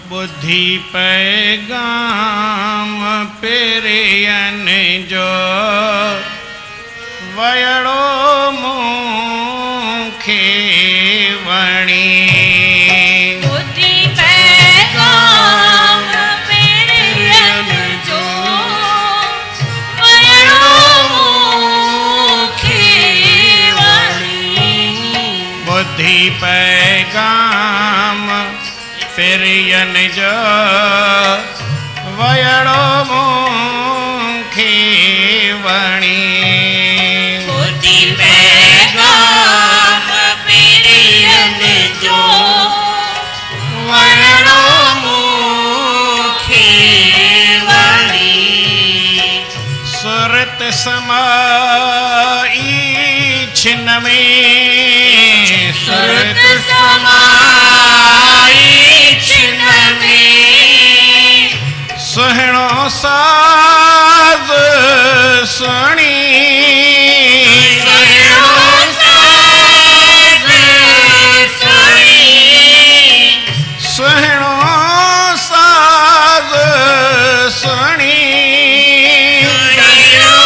बुद्धि पैगाम पेरियन जो वयड़ो मुखे वणी बुद्धि पैगाम पेरियन जो वयड़ो मुखे वणी बुद्धि पैगाम पेरियन जो वयड़ो मुखे वणी बुद्धि पैगाम पेरियन जो वयड़ो मुखे वणी सुरत समाई छिन में सुरत समाई छिन में सुहिणो साज सुणी सुहिणो साज सुणी सुहिणो साज सुणी सुहिणो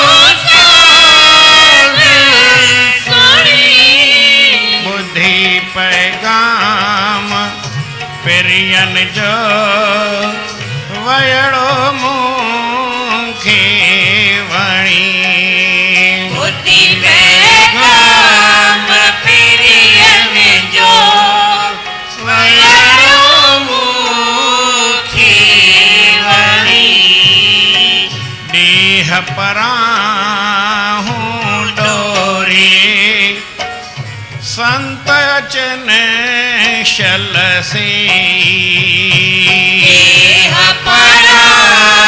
साज सुणी बुद्धि पैगाम पेरियन जो वयड़ो मुखे वणी बुद्धि पैगाम पेरियन जो वयड़ो मुखे वणी देह पराहूं डोरे संत अचन शल से देह पराहूं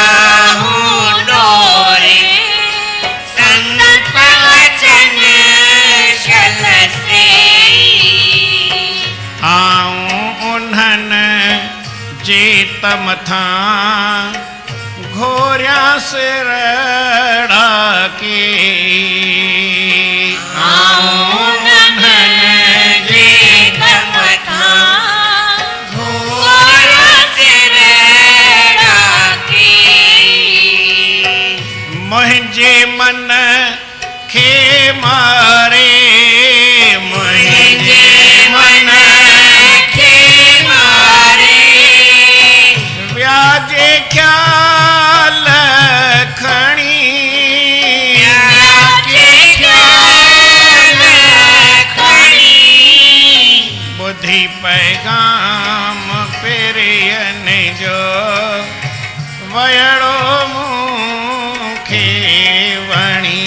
डोरे संत अचन शल से आऊं उन्हन जे तम था घोरिया सिरड़ा के उन्हन जे तम था घोरा सिरड़ा के मुझे मन खे मारे मुझे मन के मारे व्याजे ख्याल खणी के ख्याल खणी बुद्धि पैगाम पेरियन जो वयड़ो मुखे वणी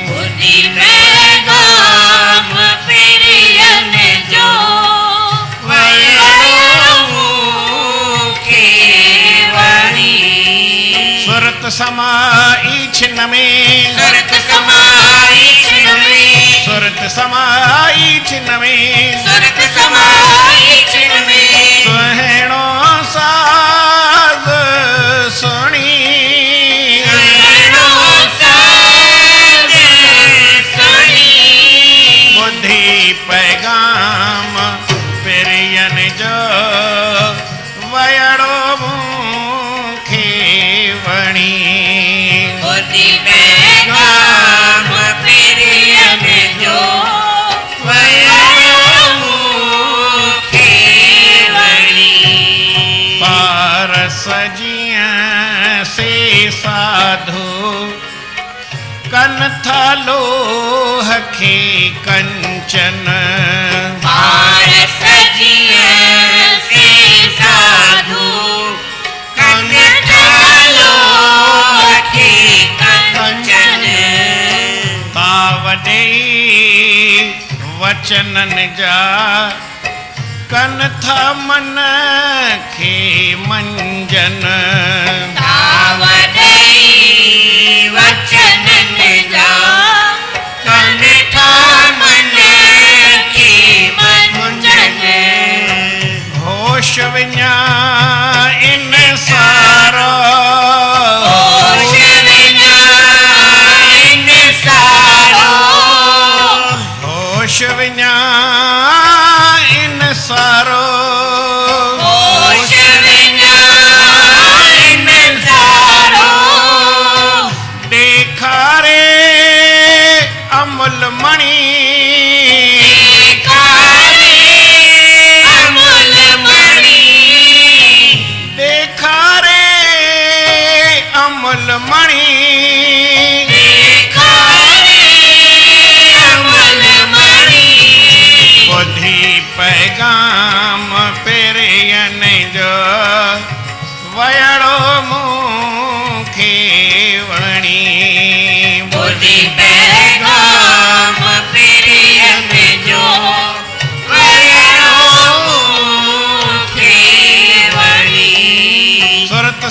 बुद्धि पैगाम पेरियन जो वयड़ो मुखे वणी सुरत समाई छिन में सुरत समाई छिन में सुरत समाई छिन में सुरत समाई छिन में सुहिणो साज सुणी सुहिणो साज सुणी बुद्धि पैगाम पेरियन जो वयड़ो मुखे वणी बुद्धि पैगाम पेरियन जो वयड़ो मुखे वणी पारस जियां से साधु कन थालो हखे कंचन पारस जियां से साधु कन थालो हखे कंचन तावडे वचनन जा कन था मन खे मंजन तावडई वचनन जा कन था मन के मंजन होश विञा इन सारो होश विना इन सारो होश विञा इन सारो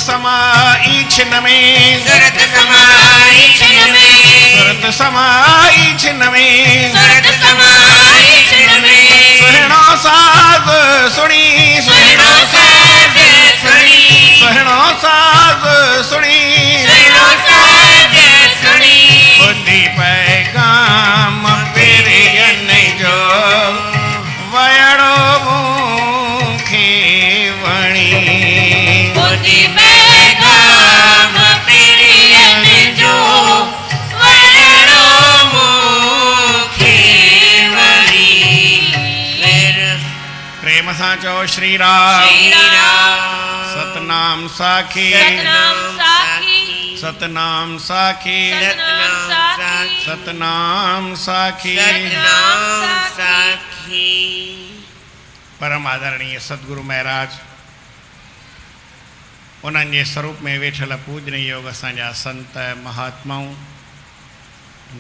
समाई छिन में सुरत समाई छिन में सुरत समाई छिन में सुरत समाई छिन में सुहिणो साज सुणी सुहिणो साज सुणी सुहिणो साज सुणी सुहिणो साज सुणी बुद्धि पैगाम पिरियन जो वयड़ो मूंखे वणी बुद्धि पैगाम पिरियन जो वयड़ो मूंखे वणी प्रेम सां चओ श्री राम श्री राम सतनाम साखी सतनाम साखी सतनाम साखी सतनाम साखी सतनाम साखी सतनाम साखी परम आदरणीय सतगुरु महाराज उन्हनि जे स्वरूप में वेठल पूजनीय योग असांजा संत महात्माऊं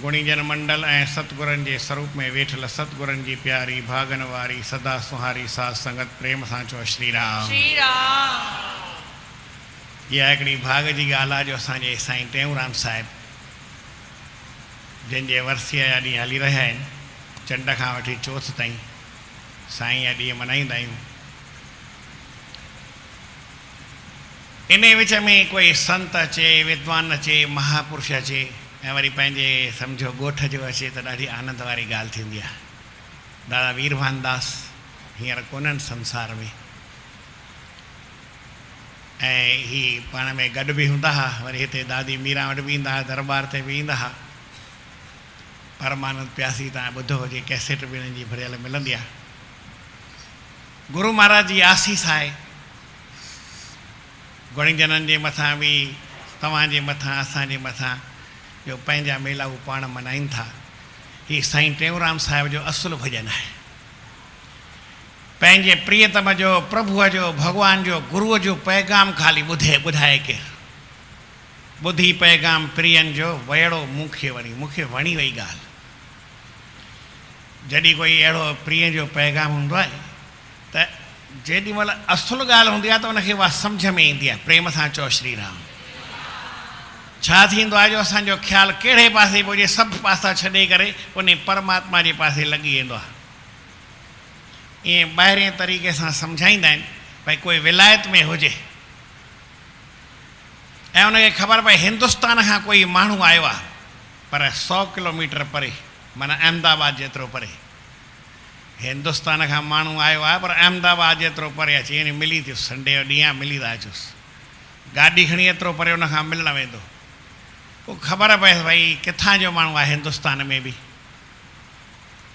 गुणीजन मंडल ऐं सतगुरनि जे स्वरूप में वेठल सतगुरनि जी प्यारी भागन वारी सदा सुहारी साध संगत प्रेम सां चओ श्री राम श्री राम इहा हिकिड़ी भाग जी ॻाल्हि आहे जो असांजे साईं टेऊंराम साहिब जंहिंजे वर्सीअ जा ॾींहं हली रहिया आहिनि चंड खां वठी चौथ ताईं साईं जा ॾींहं मल्हाईंदा आहियूं। इन विच में कोई संत अचे विद्वान अचे महापुरुष अचे ऐं वरी पंहिंजे सम्झो ॻोठ जो अचे त ॾाढी आनंद वारी ॻाल्हि थींदी आहे। दादा वीरभान दास हींअर कोन्हनि संसार में ऐं ही पाण में गॾु बि हूंदा हुआ, वरी हिते दादी मीरा वटि बि ईंदा हुआ, दरबार ते बि ईंदा हुआ। परमानंद प्यासी तव्हां ॿुधो हुजे, कैसेट बि हिननि जी भरियल मिलंदी आहे। गुरु महाराज जी आसीस आहे गुणीजननि जे मथां बि, तव्हांजे मथां, असांजे मथां, जो पंहिंजा मेला हू पाण मल्हाइनि था। हीउ साईं टेऊंराम साहिब जो असुलु भॼन आहे। पंहिंजे प्रियतम जो, प्रभुअ जो, भॻवान जो, गुरूअ जो पैगाम ख़ाली ॿुधाए केरु। ॿुधी पैगाम प्रियनि जो वयड़ो मूंखे वणी, मूंखे वणी वई ॻाल्हि। जॾहिं कोई अहिड़ो प्रिय जो पैगाम हूंदो आहे त जेॾी महिल असुलु ॻाल्हि हूंदी आहे त उनखे उहा सम्झ में ईंदी आहे। प्रेम सां चओ श्री राम। छा थींदो आहे जो असांजो ख़्यालु कहिड़े पासे बि हुजे, सभु पासा छॾे करे उन परमात्मा जे पासे लॻी वेंदो आहे। ईअं ॿाहिरें तरीक़े सां सम्झाईंदा आहिनि भई कोई विलायत में हुजे ऐं उनखे ख़बर पए हिंदुस्तान खां कोई माण्हू आयो आहे, पर 100 किलोमीटर परे, माना अहमदाबाद जेतिरो परे। हिंदुस्तान खां माण्हू आयो आहे पर अहमदाबाद जेतिरो परे अची वञी मिली थियुसि, संडे जो ॾींहुं मिली था अचुसि, गाॾी खणी एतिरो परे उनखां मिलणु वेंदो। पोइ ख़बर पए भई किथां जो माण्हू आहे हिंदुस्तान में बि।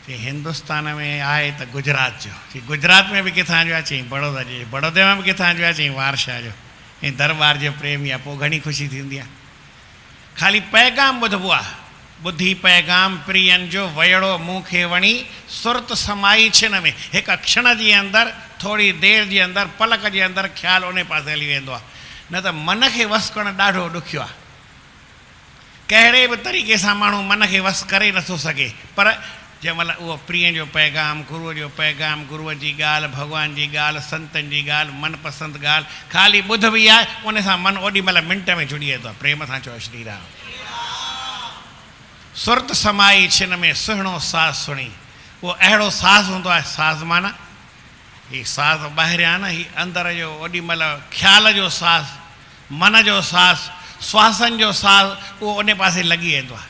चई हिंदुस्तान में आहे त गुजरात जो। चई गुजरात में बि किथां जो आहे? चई बड़ौदा जो। बड़ौदे में बि किथां जो आहे? चई वारशाह जो। ऐं दरबार जो प्रेमी आहे। पोइ घणी ख़ुशी थींदी आहे। ख़ाली पैगाम ॿुधबो आहे। ॿुधी पैगाम प्रियनि जो वयड़ो मूंखे वणी, सुरत समाई छिन में। हिकु क्षण जे अंदरि, थोरी देरि जे अंदरि, पलक जे अंदरि ख़्यालु उन पासे हली वेंदो आहे। न त मन खे वस करणु ॾाढो ॾुखियो आहे। कहिड़े बि तरीक़े सां माण्हू मन खे वस करे नथो सघे, पर जंहिं महिल उहो प्रिय जो पैगाम, गुरूअ जो पैगाम, गुरूअ जी ॻाल्हि, भॻवान जी ॻाल्हि, संतनि जी ॻाल्हि, मनपसंदि ॻाल्हि ख़ाली ॿुधबी आहे, उन सां मन ओॾी महिल मिंट में जुड़ी वेंदो आहे। प्रेम सां चओ श्री राम। सुरत समाई छिन में सुहिणो साज़ सुणी। उहो अहिड़ो साज़ हूंदो आहे। साज़ माना हीउ साज़ ॿाहिरियां न, हीउ अंदरि जो ओॾी महिल ख़्याल जो साज़, मन जो साज़, श्वासनि जो साज़, उहो उन पासे लॻी वेंदो आहे।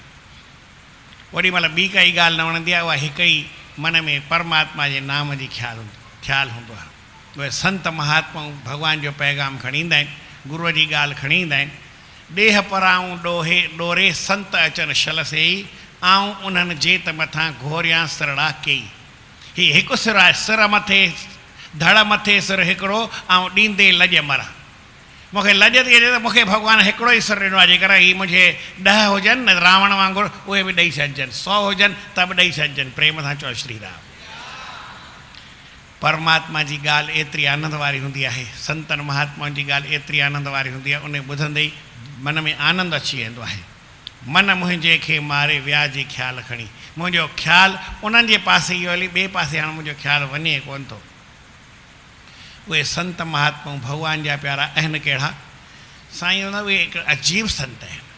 ओॾी महिल ॿी काई ॻाल्हि न वणंदी आहे। उहा हिकु ई मन में परमात्मा जे नाम जी ख़्यालु हूंदो आहे। उहे संत महात्माऊं भॻवान जो पैगाम खणी ईंदा आहिनि, गुरूअ जी ॻाल्हि खणी ईंदा आहिनि। ॾेह पराऊं ॾोरे संत अचनि शल से ई, आऊं उन्हनि जे त मथां घोरियां सिरड़ा कई। हीउ हिकु सिर आहे। सिर मथे, धड़ मथे सिर हिकिड़ो, ऐं ॾींदे लॼ मरा। मूंखे लॼ थी अचे त मूंखे भॻवानु हिकिड़ो ई सिर ॾिनो आहे। जेकर हीअ मुंहिंजे 10 हुजनि न रावण वांगुरु, उहे बि ॾेई छॾिजनि। 100 हुजनि त बि ॾेई छॾिजनि। प्रेम सां चओ श्री राम। परमात्मा जी ॻाल्हि एतिरी आनंद वारी हूंदी आहे, संतनि महात्माउनि जी ॻाल्हि एतिरी आनंद वारी हूंदी आहे, उन ॿुधंदे ई मन में आनंद अची वेंदो आहे। मन मुंहिंजे खे मारे विया जी ख़्यालु खणी। मुंहिंजो ख़्यालु उन्हनि जे पासे ई हली, ॿिए पासे हाणे मुंहिंजो ख़्यालु वञे कोन थो। उहे संत महात्माऊं भॻवान जा प्यारा आहिनि कहिड़ा साईं हुन उहे हिकु अजीब संत आहिनि,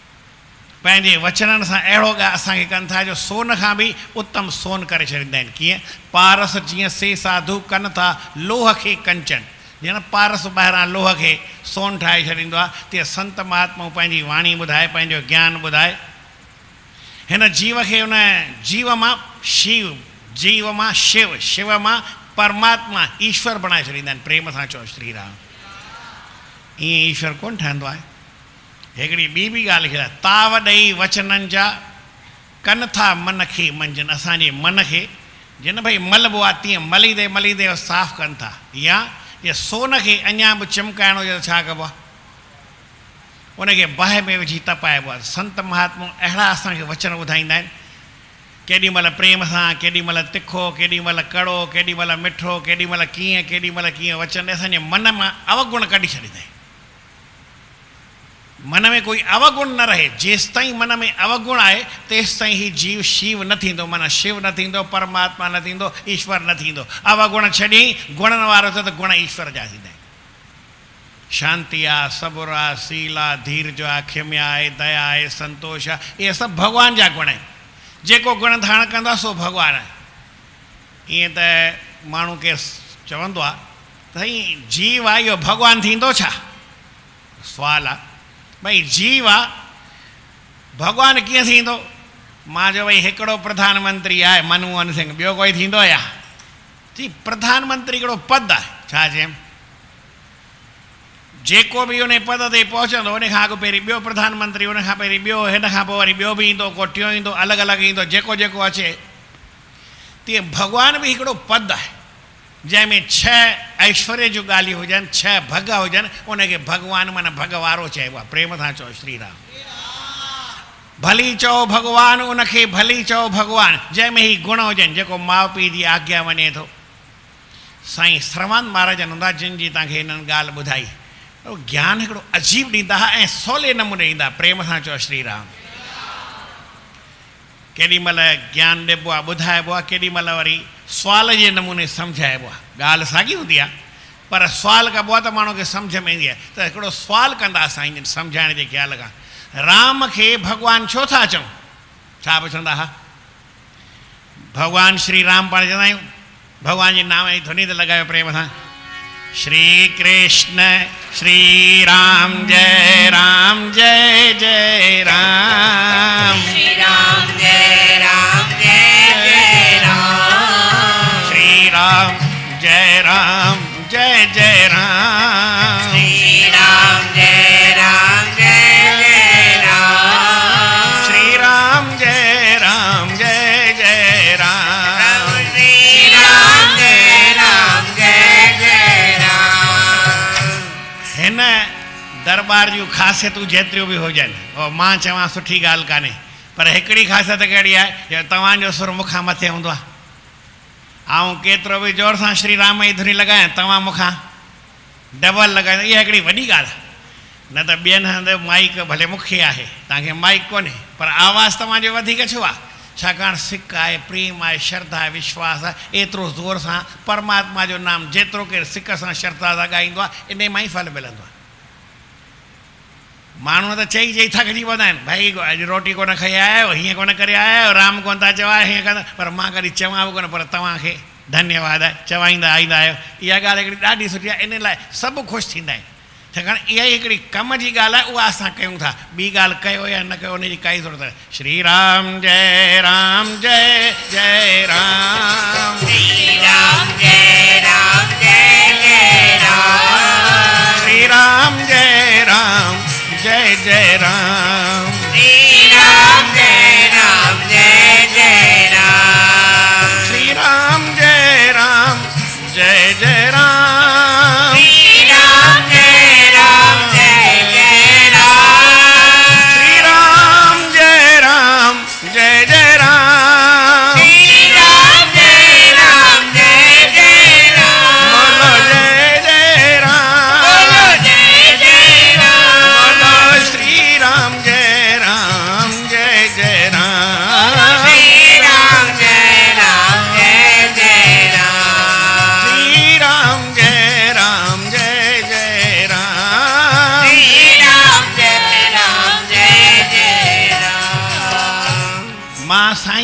पंहिंजे वचननि सां अहिड़ो असांखे कनि था जो सोन खां बि उत्तम सोन करे छॾींदा आहिनि। कीअं? पारस जीअं से साधू कनि था लोह खे कंचन, जीअं न पारस ॿाहिरां लोह खे सोन ठाहे छॾींदो आहे, तीअं संत महात्माऊं पंहिंजी वाणी ॿुधाए, पंहिंजो ज्ञान ॿुधाए, हिन जीव खे हुन जीव मां शिव, जीव मां शिव, शिव मां परमात्मा ईश्वर बणाए छॾींदा आहिनि। प्रेम सां चओ श्री राम। ईअं ईश्वर कोन ठहंदो आहे। हिकिड़ी ॿी बि ॻाल्हि लिखियलु आहे, ताव ॾेई वचननि जा कनि था मन खे मंजन, असांजे मन खे जिन भई मलबो आहे तीअं मलीदे मलीदे साफ़ु कनि था। या ये सोन खे अञा बि चिमकाइणो हुजे त छा कबो आहे? उनखे बाहि में विझी तपाइबो आहे। संत महात्मा अहिड़ा असांखे वचन ॿुधाईंदा आहिनि, केॾीमहिल प्रेम सां, केॾीमहिल तिखो, केॾीमहिल कड़ो, केॾीमहिल मिठो, केॾीमहिल कीअं, केॾीमहिल कीअं वचन असांजे मन मां अवगुण कढी छॾींदा आहिनि। मन में कोई अवगुण न रहे, जेसिताईं मन में अवगुण आहे तेसिताईं ही जीव शिव न थींदो, माना शिव न थींदो, परमात्मा न थींदो, ईश्वर न थींदो। अवगुण छॾी गुणनि वारो त गुण ईश्वर जा थींदा आहिनि। शांति आहे, सबुर आहे, सील आहे, धीरज आहे, क्षम्या आहे, दया आहे, संतोष आहे, इहे सभु भॻवान जा गुण आहिनि। जेको गुण धारण कंदा सो भॻवानु आहे। ईअं त माण्हू केरु चवंदो आहे त साईं जीव आहे इहो भॻवानु थींदो छा? सुवालु आहे भई जीव आहे भॻवानु कीअं थींदो? मां चयो भई हिकिड़ो प्रधानमंत्री आहे मनमोहन सिंह, ॿियो कोई थींदो या? जी प्रधानमंत्री हिकिड़ो पद आहे, छा चयमि? जेको बि उन पद ते पहुचंदो उन खां अॻु पहिरीं ॿियो प्रधानमंत्री, उन खां पहिरीं ॿियो, हिन खां पोइ वरी ॿियो बि ईंदो, को टियों ईंदो, अलॻि अलॻि ईंदो, जेको जेको अचे। तीअं भॻवान बि हिकिड़ो पद आहे जंहिंमें 6 ऐश्वर्य जूं ॻाल्हियूं हुजनि, 6 भॻ हुजनि, उनखे भॻवानु माना भॻ वारो चइबो आहे। प्रेम सां चओ श्री राम। भली चओ भॻवानु, उनखे भली चओ भॻवानु, जंहिंमें ही गुण हुजनि, जेको माउ पीउ जी आज्ञा वञे थो। साईं श्रवण महाराजनि हूंदा जिन जी तव्हांखे हिननि ॻाल्हि ॿुधाई, ज्ञान हिकिड़ो अजीब ॾींदा हुआ ऐं सवले नमूने ॾींदा। प्रेम सां चओ श्री राम। केॾीमहिल ज्ञान ॾिबो आहे, ॿुधाइबो आहे, केॾीमहिल वरी सुवाल जे नमूने सम्झाइबो आहे। ॻाल्हि साॻी हूंदी आहे पर सुवालु कबो आहे त माण्हू खे सम्झ में ईंदी आहे। त हिकिड़ो सुवालु कंदा साईं सम्झाइण जे ख़्याल खां, राम खे भॻवानु छो था चऊं? छा पुछंदा हुआ? भॻवानु श्री राम पाण चवंदा आहियूं, भॻवान जे नाम जी ध्वनि त लॻायो प्रेम सां। श्री कृष्ण श्री राम जय राम जय जय राम, श्री राम जय राम जय जय राम, श्री राम जय राम जय जय राम, श्री राम जय राम जय जय राम, श्री राम जय राम जय जय राम, श्री राम जय राम जय जय राम। हिन दरबार जूं ख़ासियतूं जेतिरियूं बि हुजनि, उहो मां चवां सुठी ॻाल्हि कान्हे, पर हिकिड़ी ख़ासियत कहिड़ी आहे जो तव्हांजो सुर मूंखां मथे हूंदो आहे। ऐं केतिरो बि ज़ोर सां श्री राम जी धुनी लॻायां, तव्हां मूंखां डबल लॻाईंदो। इहा हिकिड़ी वॾी ॻाल्हि आहे। न त ॿियनि हंधि माइक भले मूंखे आहे, तव्हांखे माइक कोन्हे, पर आवाज़ु तव्हांजो वधीक छो आहे? छाकाणि सिक आहे, प्रेम आहे, श्रद्धा आहे, विश्वास आहे। एतिरो ज़ोर सां परमात्मा जो नाम जेतिरो केरु सिक सां श्रद्धा सां ॻाईंदो आहे, इन मां ई फल मिलंदो आहे। माण्हू त चई चई थकिजी पवंदा आहिनि, भाई अॼु रोटी कोन खाई आया आहियो, हीअं कोन करे आया आहियो, राम कोन था चवायो, हीअं कंदा, पर मां कॾहिं चवां बि कोन, पर तव्हांखे धन्यवाद आहे, चवाईंदा ईंदा आहियो। इहा ॻाल्हि हिकिड़ी ॾाढी सुठी आहे, इन लाइ सभु ख़ुशि थींदा आहिनि। छाकाणि इहा ई हिकिड़ी कम जी ॻाल्हि आहे, उहा असां कयूं था। ॿी ॻाल्हि कयो या न कयो उनजी काई ज़रूरत आहे। श्री राम जय राम जय जय राम, श्री राम जय राम जय जय राम, श्री राम जय राम जय जय राम, श्री राम जय राम जय जय राम, श्री राम जय राम जय जय राम, श्री राम जय राम जय जय राम, श्री राम जय राम जय जय राम, श्री राम जय राम जय जय राम, बोलो जय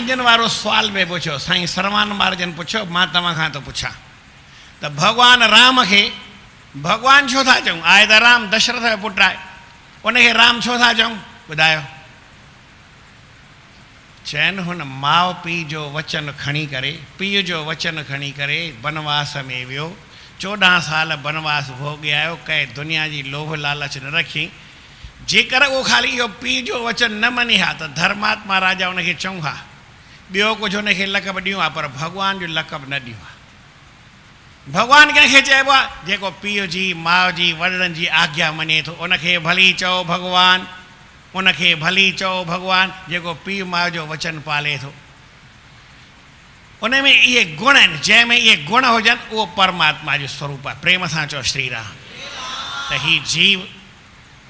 महाजन वारो सवाल में पूछो, साईं सरवान महाराजन पूछो, मां तव्हां खां तो पुछां त भगवान राम के भगवान छो था चऊं? आए त राम दशरथ जो पुटु आहे, उनखे राम छो था चऊं? ॿुधायो। चैन हुन माउ पीउ जो वचन खणी करे, पीउ जो वचन खणी करे बनवास में वियो, 14 साल बनवास भोॻे आयो, कंहिं दुनिया जी लोभ लालच न रखी। जेकर उहो ख़ाली इहो पीउ जो वचन न मञे हा त धर्मात्मा राजा उनखे चऊं हा, ॿियो कुझु उनखे लक़ब ॾियूं हा, पर भॻवान जो लक़ब न ॾियूं हा। भॻवान कंहिंखे चइबो आहे? जेको पीउ जी माउ जी वॾनि जी आज्ञा मञे थो, उनखे भली चओ भॻवान, उनखे भली चओ भॻवान। जेको पीउ माउ जो वचन पाले थो, उन में इहे गुण आहिनि, जंहिंमें इहे गुण हुजनि उहो परमात्मा जो स्वरूप आहे। प्रेम सां चओ श्री राम। त हीउ जीव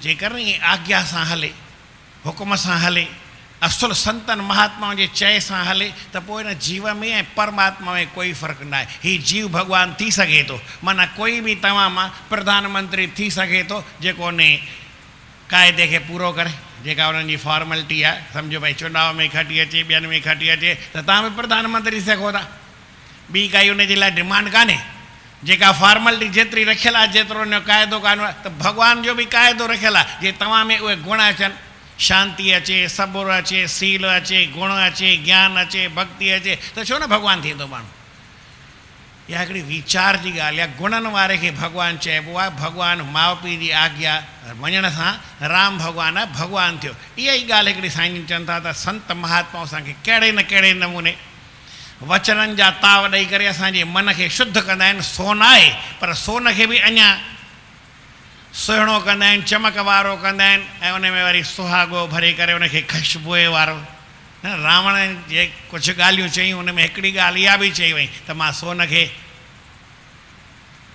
जेकर इहे आज्ञा सां हले, हुकुम सां हले, असुल संतन महात्माओं जे चए सां हले, त पोइ हिन जीव में ऐं परमात्मा में कोई फ़र्क़ु न आहे। हीउ जीव भॻवान थी सघे थो, माना कोई बि तव्हां मां प्रधानमंत्री थी सघे थो, जेको उन क़ाइदे खे पूरो करे, जेका उन्हनि जी फॉर्मेलिटी आहे। सम्झो भई चुनाव में खटी अचे, ॿियनि में खटी अचे, त तव्हां बि प्रधानमंत्री थी सघो था। ॿी काई उन जे लाइ डिमांड कान्हे, जेका फॉर्मेलिटी जेतिरी रखियलु आहे, जेतिरो उन जो क़ाइदो कान आहे, त भॻवान जो बि क़ाइदो रखियलु आहे। जे तव्हां में उहे गुण अचनि, शांति अचे, सबुरु अचे, सील अचे, गुण अचे, ज्ञान अचे, भक्ति अचे, त छो न भॻवानु थींदो माण्हू? इहा हिकिड़ी वीचार जी ॻाल्हि आहे। गुणनि वारे खे भॻवानु चइबो आहे। भॻवानु माउ पीउ जी आज्ञा मञण सां राम भॻवानु आहे, भॻवानु थियो। इहा ई ॻाल्हि हिकिड़ी साईं चवनि था त संत महात्माओं असांखे कहिड़े न कहिड़े नमूने वचननि जा ताव ॾेई करे असांजे मन खे शुद्ध कंदा आहिनि। सोन आहे, पर सोन खे बि अञा सुहिणो कंदा आहिनि, चमक वारो कंदा आहिनि, ऐं उन में वरी सुहागो भरे करे उनखे ख़ुशबूअ वारो। रावण जे कुझु ॻाल्हियूं चयूं, उन में हिकिड़ी ॻाल्हि इहा बि चई वई त मां सोन खे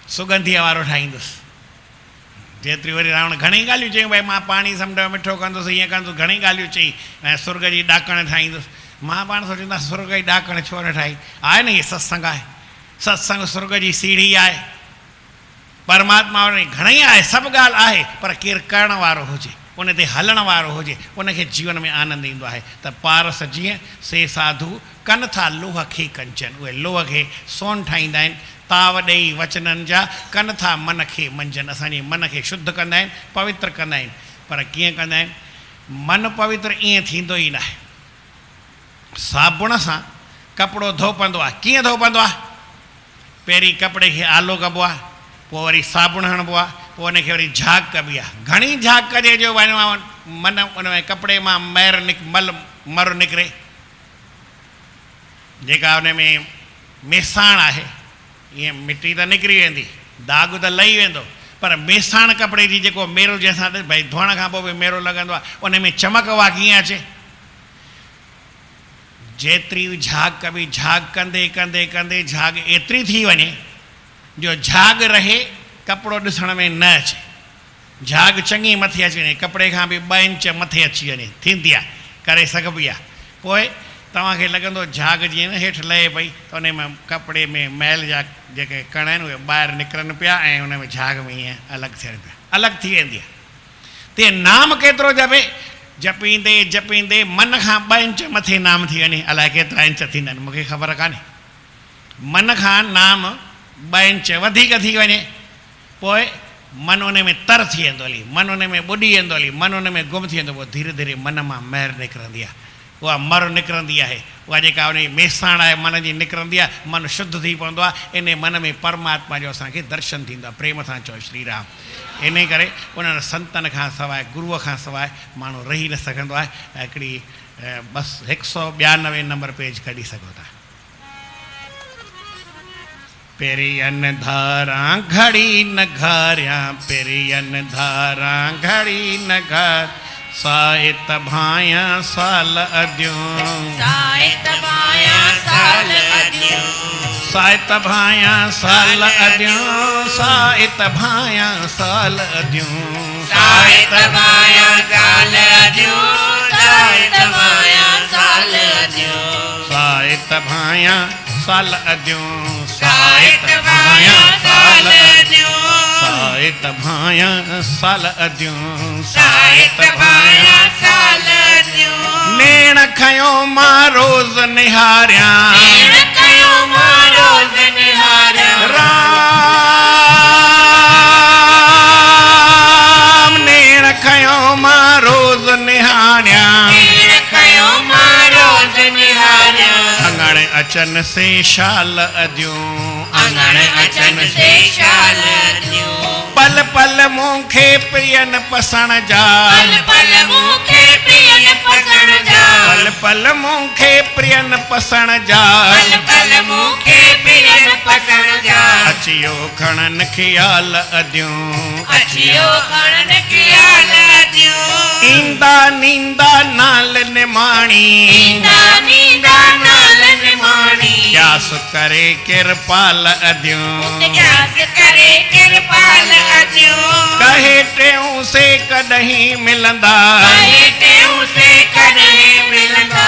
सुगंधीअ वारो ठाहींदुसि। जेतिरी वरी रावण घणेई ॻाल्हियूं चयूं, भई मां पाणी समुंड में मिठो कंदुसि, ईअं कंदुसि, घणेई ॻाल्हियूं चई, ऐं सुर्ग जी ॾाकण ठाहींदुसि। मां पाण सोचींदा सुर्ग जी ॾाकण छो न ठाही? आहे न हीअ सत्संग आहे, सत्संग सुर्ग जी सीढ़ी आहे, परमात्मा घणेई आहे, सभु ॻाल्हि आहे, पर केरु करण वारो हुजे, उन ते हलण वारो हुजे, उनखे जीवन में आनंद ईंदो आहे। त पारस जीअं से साधू कनि था लोह खे कंचन, उहे लोह खे सोन ठाहींदा आहिनि। ताव ॾेई वचननि जा कनि था मन खे मंजन, असांजे मन खे शुद्ध कंदा आहिनि, पवित्र कंदा आहिनि। पर कीअं कंदा आहिनि? मन पवित्र ईअं थींदो ई न आहे। साबुण सां कपिड़ो धोपंदो आहे, कीअं धोपंदो आहे? पहिरीं कपिड़े खे आलो कबो आहे, पोइ वरी साबुण हणिबो आहे, पोइ उनखे वरी झाग कबी आहे। घणी झाग कजे जो वञो मन उन में कपिड़े मां मर निकिरे। जेका उन में मेसाण आहे, ईअं मिटी त निकिरी वेंदी, दाग त लही वेंदो, पर मेसाण कपिड़े जी जेको मेरो, जंहिंसां भई धोअण खां पोइ बि मेरो लॻंदो आहे, उन में चमक उहा कीअं अचे? जेतिरी झाग कबी, झाग कंदे कंदे कंदे झाग एतिरी थी वञे जो झाग रहे, कपिड़ो ॾिसण में न अचे। झाग चङी मथे अची वञे, कपिड़े खां बि 2 इंच मथे अची वञे, थींदी आहे, करे सघिबी आहे। पोइ तव्हांखे लॻंदो झाग जीअं न हेठि लहे पई, त उन में कपिड़े में मैल जा जेके कण आहिनि उहे ॿाहिरि निकिरनि पिया, ऐं उन में झाग में ईअं अलॻि थियनि पिया, अलॻि थी वेंदी आहे। त नाम केतिरो जपे? जपींदे जपींदे मन खां 2 इंच मथे नाम थी वञे। अलाए केतिरा इंच थींदा आहिनि, मूंखे ख़बर कान्हे। मन खां नाम 2 इंच वधीक थी वञे, पोइ मन उन में तर थी वेंदो हली, मन उन में ॿुॾी वेंदो हली, मन उन में गुम थी वेंदो। पोइ धीरे धीरे मन मां महर निकिरंदी आहे, उहा मर निकिरंदी आहे, उहा जेका उन जी मेसाण आहे मन जी निकिरंदी आहे, मन शुद्ध थी पवंदो आहे। इन मन में परमात्मा जो असांखे दर्शन थींदो आहे। प्रेम सां चओ श्री राम। इन करे उन्हनि संतनि खां सवाइ, गुरूअ खां सवाइ माण्हू रही न सघंदो आहे। हिकिड़ी बसि 192 नंबर पेज कढी सघो था। पेरियन धारा घड़ी न घारिया, पेरियन धारा घड़ी न घार, साहित भाया साल अद्यूं, साहित भाया साल अद्यूं, साहित भाया साल अद्यूं, साहित भाया साल अद्यूं, साहित भाया साल अद्यूं, साहित भाया साल अद्यूं, साहित भाया साल अद्यूं, साहित भाया साल अद्यूं, साहित भाया साल अद्यूं, साहित भाया साल न्यू नेण खयो मां रोज़ निहारिया नेण कयो मां रोज़ निहारिया राम नेण खयो मां रोज़ निहारिया नेण कयो मां रोज़ निहारिया अंगण अचन से शाल अदियूं अंगण अचन से शाल न्यू पल पल मूंखे प्रियन पसण जा पल पल मूंखे प्रियन पसण जा पल पल मूंखे प्रियन पसण जा पल पल मूंखे प्रियन पसण जा अचियो खणन ख्याल अदियूं अचियो खणन ख्याल ॾियो ईंदा नींदा नाल निमाणी नींदा नींदा नाल निमाणी क्यास करे किरपाल अदियूं क्यास करे किरपाल अदियो कहे टेऊं से कॾहिं मिलंदा कहे टेऊं से कॾहिं मिलंदा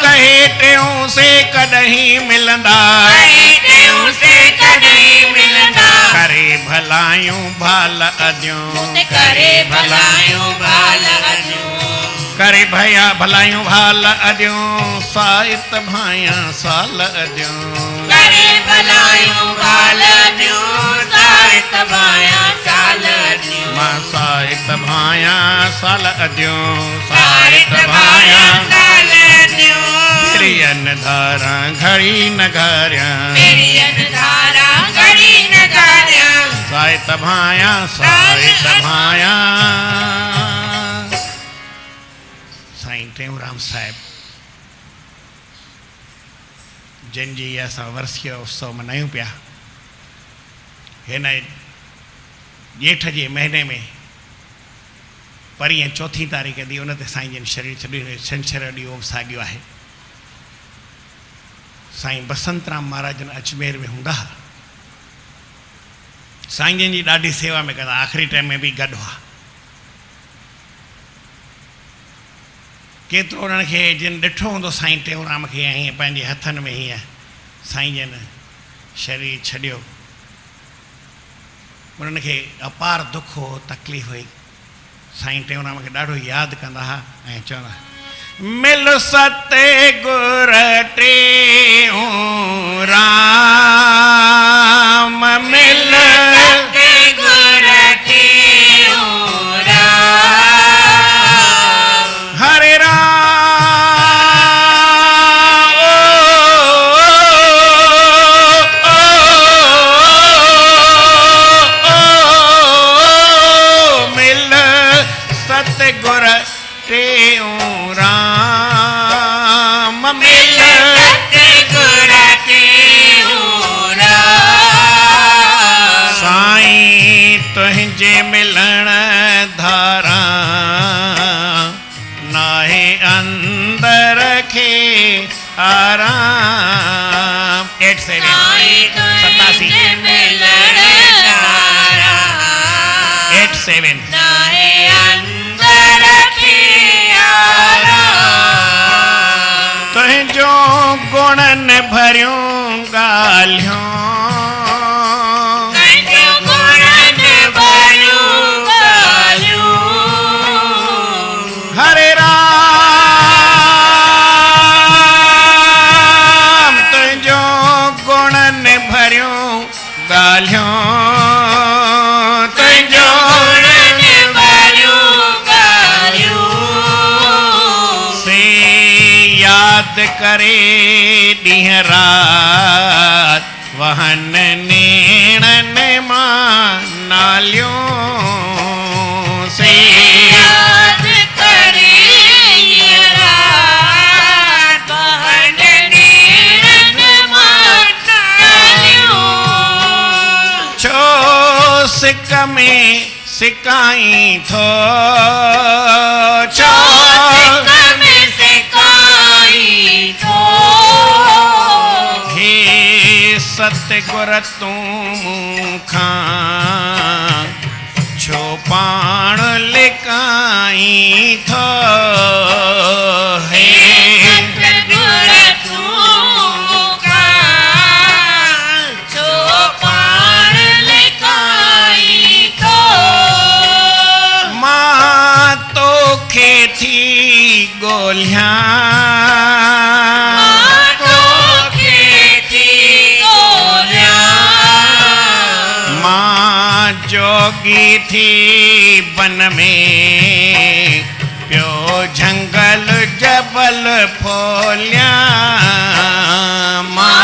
कहे टेऊं से कॾहिं मिलंदा कहे टेऊं से कॾहिं मिलंदा करे भलायूं भाल अदियूं करे भलायूं भाल अदियो करे भया भलायूं भाल अदियूं साहित भाया साल अदियूं करे भलायूं भाल अदियो साहित भाया साल अदियो मां साहित भाया साल अदियूं साहित भाया साल अदियो प्रियन धारा घड़ी नगारिया पेरियन धारा घड़ी नगारिया साहित भाया साहित भाया साईं टेऊंराम साहिब जिन जी असां वर्सीअ उत्सव मनायूं पिया हिन ॼेठ जे महीने में परीहं 4 तारीख़ ॾींहुं उन ते साईं जन शरीर छॾियो छंछरु ॾींहुं साॻियो आहे साईं बसंतराम महाराजन अजमेर में हूंदा हुआ साईं जन जी ॾाढी सेवा में कंदा आख़िरी टाइम में बि गॾु हुआ केतिरो उन्हनि खे जिन ॾिठो हूंदो साईं टेऊंराम खे ऐं हीअं पंहिंजे हथनि में हीअं साईं जन शरीर छॾियो उन्हनि खे अपार दुख हो तकलीफ़ हुई साईं टेऊंराम खे ॾाढो यादि कंदा हुआ ऐं चवंदा मिल सते गुर टेऊंराम मिल सते गुर टेऊंराम हरे राम मिल सतगुर टेऊंराम मिल सते गुर टेऊंराम साईं तुंहिंजे मिलण धारा नाहे अंदर खे आराम 87 साईं तुझे मिलण धारा 87 नाहे अंदर खे आराम तुंहिंजो गुणनि भरियूं ॻाल्हियूं तुंहिंजो गुणनि भरियूं ॻाल्हियूं हरे राम तुंहिंजो गुणनि भरियूं ॻाल्हियूं तुंहिंजो गुणनि भरियूं ॻाल्हियूं से यादि करे ॾींहं राति वहन नेणनि मां नालियूं से याद करे रात बहन नेरन मालियूं छो सिक में सिकाई थो छो सिक में सिकाई थो हे सतगुर तूं मूंखां छो पाण लिकाई थो हे सतगुर तूं मूंखां छो पाण जोगी थी वन में प्यो जंगल जबल फोलिया मां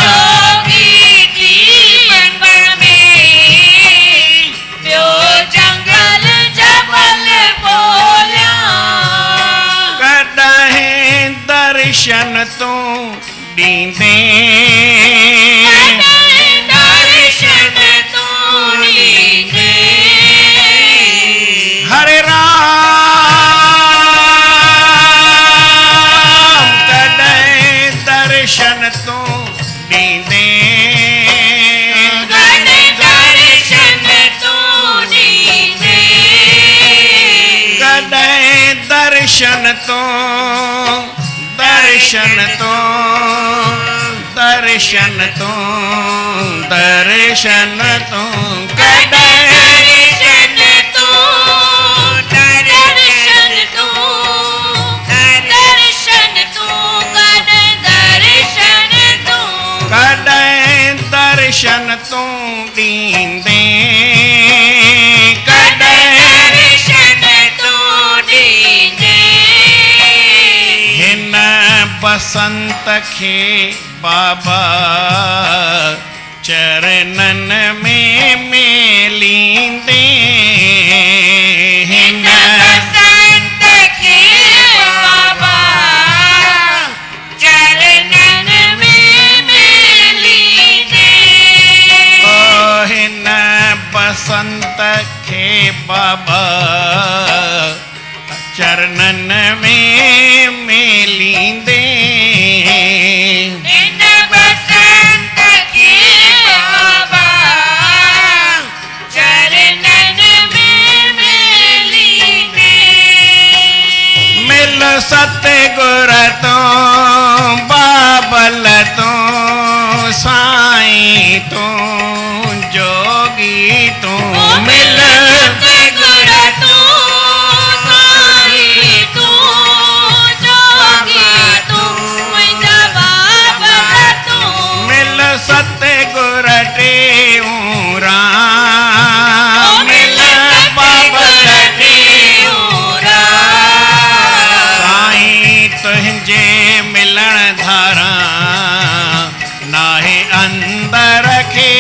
जोगी थी वन में प्यो जंगल जबल बोलिया कॾहिं दर्शन तूं ॾींदे दर्शन तूं ॾींदे हरे राम कॾहिं दर्शन तूं ॾींदे दर्शन तूं ॾींदे कॾहिं दर्शन तूं दर्शन तूं दर्शन तूं दर्शन तूं कॾहिं दर्शन तूं दर्शन तूं दर्शन तूं दर्शन तूं कॾहिं दर्शन तूं ॾींदे कॾहिं दर्शन तूं ॾींदे हिन बसंत खे बाबा चरणन में मेलींदे हिन बसंत खे बाबा चरणन में मेलींदे ओ हिन बसंत खे बाबा चरणन में मेलींदे इन बसंत खे बाबा चरणन में मेलींदे मिल सतगुर तो बाबल तो साईं तो जोगी तो मिल सतगुर तूं साईं तूं जोगी तूं मुंहिंजा बाबा तूं मिल सतगुर टेऊं राम मिल बाबल साईं तुंहिंजे मिलण धारा नाहे अंदर खे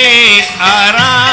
आराम